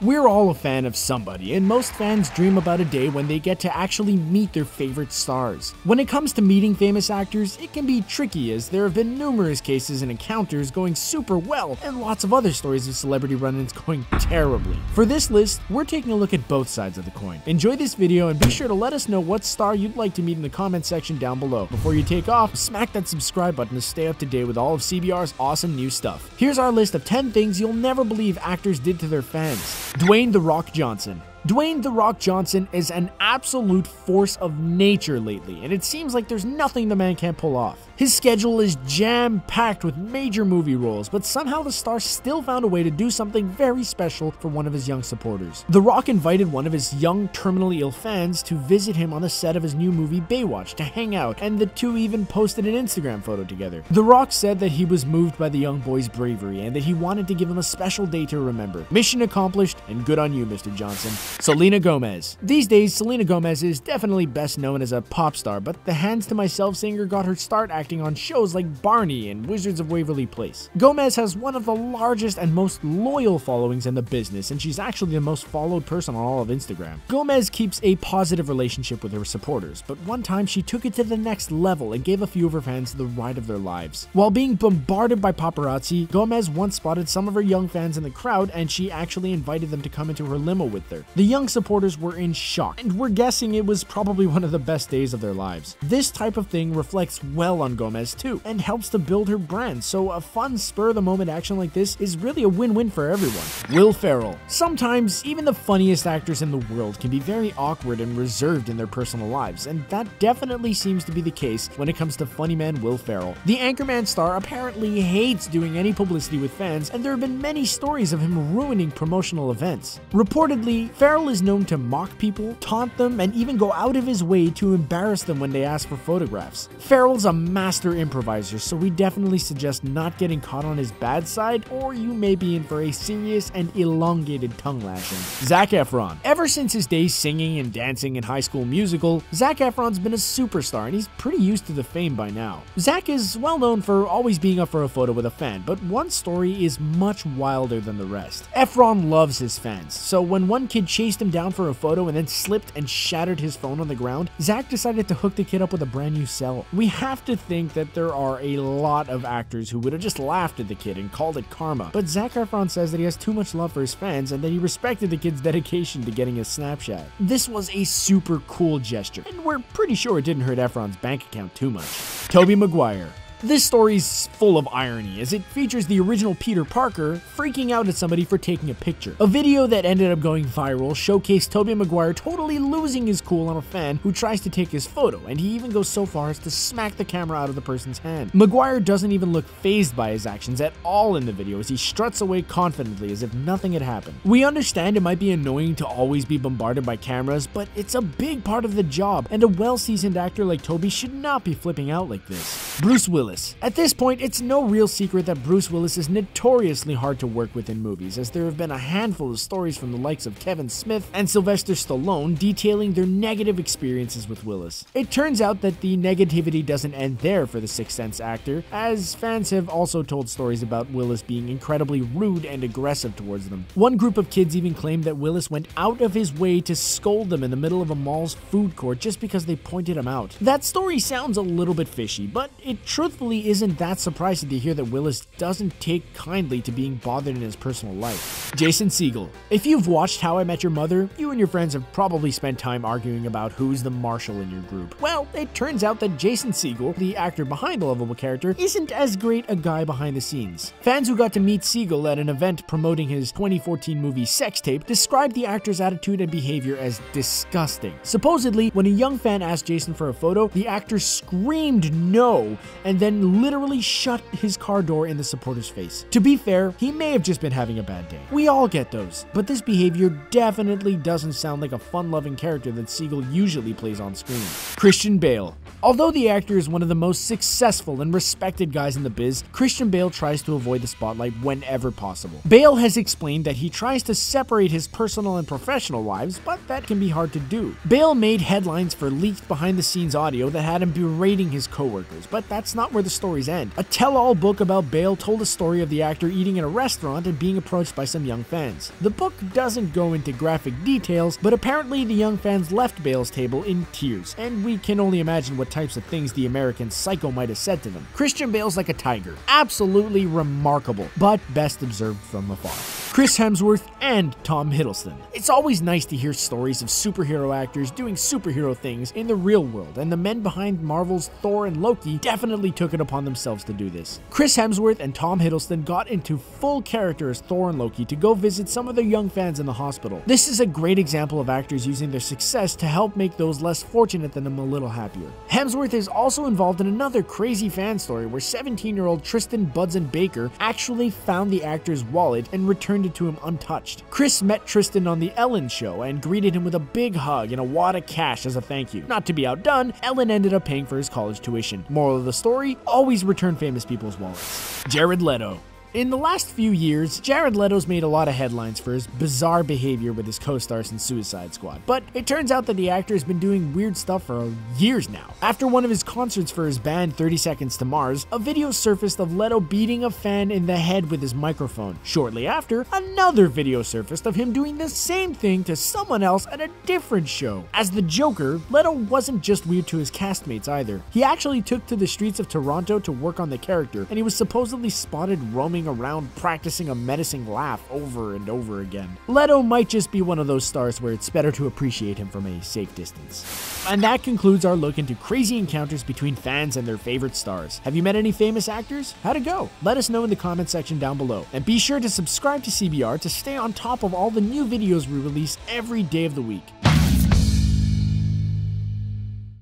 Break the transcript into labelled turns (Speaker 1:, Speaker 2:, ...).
Speaker 1: We're all a fan of somebody, and most fans dream about a day when they get to actually meet their favorite stars. When it comes to meeting famous actors, it can be tricky as there have been numerous cases and encounters going super well, and lots of other stories of celebrity run-ins going terribly. For this list, we're taking a look at both sides of the coin. Enjoy this video and be sure to let us know what star you'd like to meet in the comment section down below. Before you take off, smack that subscribe button to stay up to date with all of CBR's awesome new stuff. Here's our list of 10 things you'll never believe actors did to their fans. Dwayne "The Rock" Johnson. Dwayne "The Rock" Johnson is an absolute force of nature lately, and it seems like there's nothing the man can't pull off. His schedule is jam-packed with major movie roles, but somehow the star still found a way to do something very special for one of his young supporters. The Rock invited one of his young, terminally ill fans to visit him on the set of his new movie Baywatch to hang out, and the two even posted an Instagram photo together. The Rock said that he was moved by the young boy's bravery and that he wanted to give him a special day to remember. Mission accomplished, and good on you, Mr. Johnson. Selena Gomez. These days, Selena Gomez is definitely best known as a pop star, but the Hands to Myself singer got her start acting on shows like Barney and Wizards of Waverly Place. Gomez has one of the largest and most loyal followings in the business, and she's actually the most followed person on all of Instagram. Gomez keeps a positive relationship with her supporters, but one time she took it to the next level and gave a few of her fans the ride of their lives. While being bombarded by paparazzi, Gomez once spotted some of her young fans in the crowd, and she actually invited them to come into her limo with her. The young supporters were in shock, and we're guessing it was probably one of the best days of their lives. This type of thing reflects well on Gomez too, and helps to build her brand, so a fun spur-of-the-moment action like this is really a win-win for everyone. Will Farrell. Sometimes, even the funniest actors in the world can be very awkward and reserved in their personal lives, and that definitely seems to be the case when it comes to funny man Will Farrell. The Anchorman star apparently hates doing any publicity with fans, and there have been many stories of him ruining promotional events. Reportedly, Farrell is known to mock people, taunt them, and even go out of his way to embarrass them when they ask for photographs. Farrell's a master improviser, so we definitely suggest not getting caught on his bad side, or you may be in for a serious and elongated tongue lashing. Zac Efron. Ever since his days singing and dancing in High School Musical, Zac Efron's been a superstar, and he's pretty used to the fame by now. Zac is well known for always being up for a photo with a fan, but one story is much wilder than the rest. Efron loves his fans, so when one kid chased him down for a photo and then slipped and shattered his phone on the ground, Zac decided to hook the kid up with a brand new cell. We have to think that there are a lot of actors who would have just laughed at the kid and called it karma, but Zac Efron says that he has too much love for his fans and that he respected the kid's dedication to getting a Snapchat. This was a super cool gesture, and we're pretty sure it didn't hurt Efron's bank account too much. Tobey Maguire. This story's full of irony, as it features the original Peter Parker freaking out at somebody for taking a picture. A video that ended up going viral showcased Tobey Maguire totally losing his cool on a fan who tries to take his photo, and he even goes so far as to smack the camera out of the person's hand. Maguire doesn't even look fazed by his actions at all in the video, as he struts away confidently as if nothing had happened. We understand it might be annoying to always be bombarded by cameras, but it's a big part of the job, and a well-seasoned actor like Tobey should not be flipping out like this. Bruce Willis. At this point, it's no real secret that Bruce Willis is notoriously hard to work with in movies, as there have been a handful of stories from the likes of Kevin Smith and Sylvester Stallone detailing their negative experiences with Willis. It turns out that the negativity doesn't end there for the Sixth Sense actor, as fans have also told stories about Willis being incredibly rude and aggressive towards them. One group of kids even claimed that Willis went out of his way to scold them in the middle of a mall's food court just because they pointed him out. That story sounds a little bit fishy, but it truthfully isn't that surprising to hear that Willis doesn't take kindly to being bothered in his personal life. Jason Segel. If you've watched How I Met Your Mother, you and your friends have probably spent time arguing about who's the marshal in your group. Well, it turns out that Jason Segel, the actor behind the lovable character, isn't as great a guy behind the scenes. Fans who got to meet Segel at an event promoting his 2014 movie Sex Tape described the actor's attitude and behavior as disgusting. Supposedly, when a young fan asked Jason for a photo, the actor screamed no and then literally shut his car door in the supporter's face. To be fair, he may have just been having a bad day. We all get those, but this behavior definitely doesn't sound like a fun-loving character that Segel usually plays on screen. Christian Bale. Although the actor is one of the most successful and respected guys in the biz, Christian Bale tries to avoid the spotlight whenever possible. Bale has explained that he tries to separate his personal and professional lives, but that can be hard to do. Bale made headlines for leaked behind-the-scenes audio that had him berating his co-workers, but that's not where the stories end. A tell-all book about Bale told a story of the actor eating in a restaurant and being approached by some young fans. The book doesn't go into graphic details, but apparently the young fans left Bale's table in tears, and we can only imagine what types of things the American Psycho might have said to them. Christian Bale's like a tiger. Absolutely remarkable, but best observed from afar. Chris Hemsworth and Tom Hiddleston. It's always nice to hear stories of superhero actors doing superhero things in the real world, and the men behind Marvel's Thor and Loki definitely took it upon themselves to do this. Chris Hemsworth and Tom Hiddleston got into full character as Thor and Loki to go visit some of their young fans in the hospital. This is a great example of actors using their success to help make those less fortunate than them a little happier. Hemsworth is also involved in another crazy fan story where 17-year-old Tristan Budson Baker actually found the actor's wallet and returned it to him untouched. Chris met Tristan on The Ellen Show and greeted him with a big hug and a wad of cash as a thank you. Not to be outdone, Ellen ended up paying for his college tuition. Moral of the story, always return famous people's wallets. Jared Leto. In the last few years, Jared Leto's made a lot of headlines for his bizarre behavior with his co-stars in Suicide Squad, but it turns out that the actor has been doing weird stuff for years now. After one of his concerts for his band 30 Seconds to Mars, a video surfaced of Leto beating a fan in the head with his microphone. Shortly after, another video surfaced of him doing the same thing to someone else at a different show. As the Joker, Leto wasn't just weird to his castmates either. He actually took to the streets of Toronto to work on the character, and he was supposedly spotted roaming around practicing a menacing laugh over and over again. Leto might just be one of those stars where it's better to appreciate him from a safe distance. And that concludes our look into crazy encounters between fans and their favorite stars. Have you met any famous actors? How'd it go? Let us know in the comment section down below. And be sure to subscribe to CBR to stay on top of all the new videos we release every day of the week.